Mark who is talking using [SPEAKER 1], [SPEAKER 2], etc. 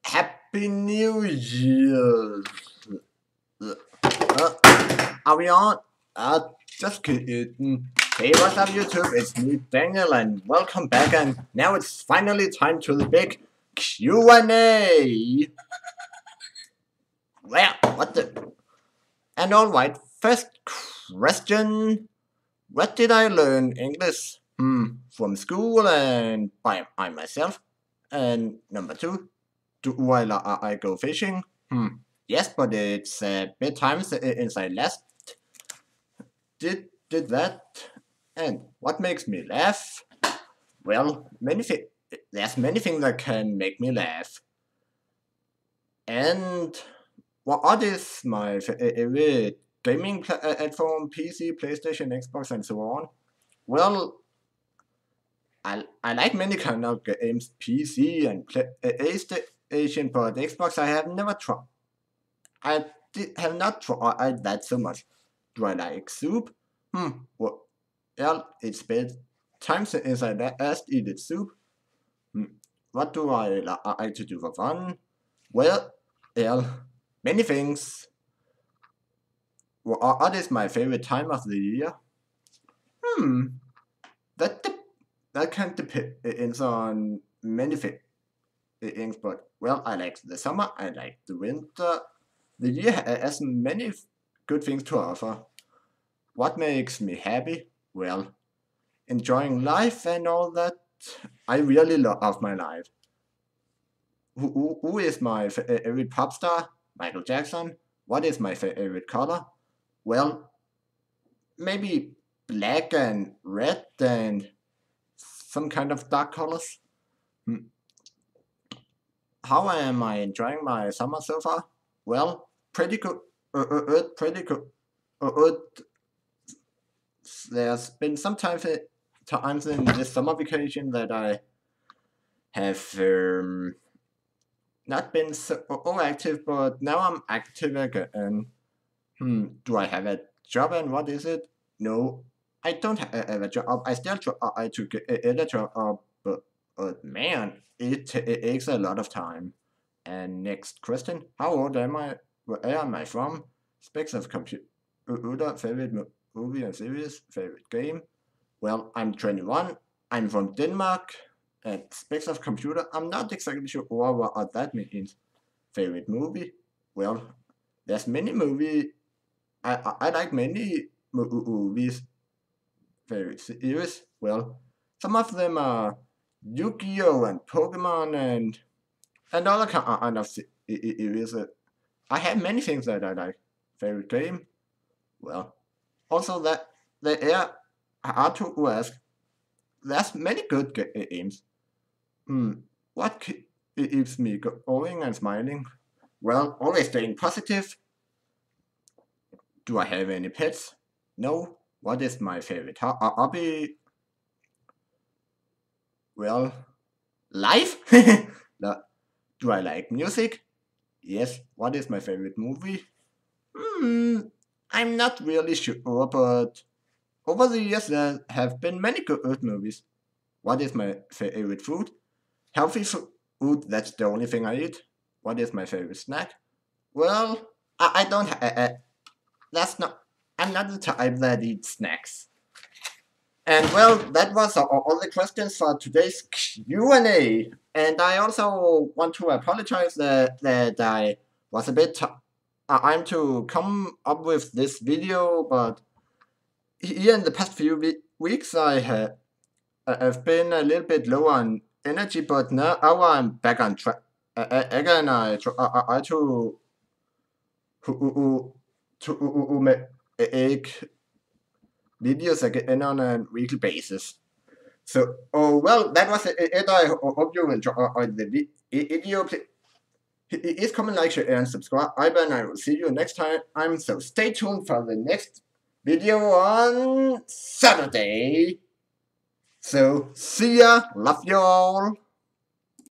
[SPEAKER 1] Happy New Year! Are we on? Just kidding. Hey, what's up, YouTube? It's me, Daniel, and welcome back. And now it's finally time to the big Q&A. Well, what the? And alright, first question. What did I learn English? From school and by myself. And number two, do I go fishing? Yes, but it's a bit times since I last did that. And what makes me laugh? Well, there's many things that can make me laugh. And what is my favorite gaming platform? PC, PlayStation, Xbox, and so on. Well, I like many kind of games, PC and PlayStation, but Xbox I have never tried. I have not tried that so much. Do I like soup? Well, it's been time since I last eaten soup. What do I like to do for fun? Well, many things. What is my favorite time of the year? That can depend on many things, but well, I like the summer, I like the winter. The year has many good things to offer. What makes me happy? Well, enjoying life and all that. I really love my life. Who is my favorite pop star? Michael Jackson. What is my favorite color? Well, maybe black and red and some kind of dark colors. How am I enjoying my summer so far? Well, pretty good. Pretty good. There's been some times in this summer vacation that I have not been so active, but now I'm active again. Do I have a job and what is it? No, I don't have a job. I still try to get a job, but man, it takes a lot of time. And next question: how old am I? Where am I from? Specs of computer, favorite movie and series, favorite game. Well, I'm 21. I'm from Denmark. And specs of computer, I'm not exactly sure what that means. Favorite movie? Well, there's many movies. I like many movies. Favorite series? Well, some of them are Yu-Gi-Oh! And Pokemon and other kind of series. I have many things that I like. Favorite game? Well, also that they are hard to ask. There's many good games. What keeps me going and smiling? Well, always staying positive. Do I have any pets? No. What is my favorite hobby? Well, life? Do I like music? Yes. What is my favorite movie? I'm not really sure, but over the years there have been many good movies. What is my favorite food? Healthy food, that's the only thing I eat. What is my favorite snack? Well, I don't I'm not the type that eats snacks. And well, that was all the questions for today's Q&A. And I also want to apologize that I was a bit time to come up with this video, but here in the past few weeks I've been a little bit low on energy, but now I'm back on track. Again, I try to make videos again on a weekly basis. So, well, that was it. I hope you enjoyed the video. Please comment, like, share, and subscribe. And I will see you next time. So stay tuned for the next video on Saturday. So, see ya. Love you all.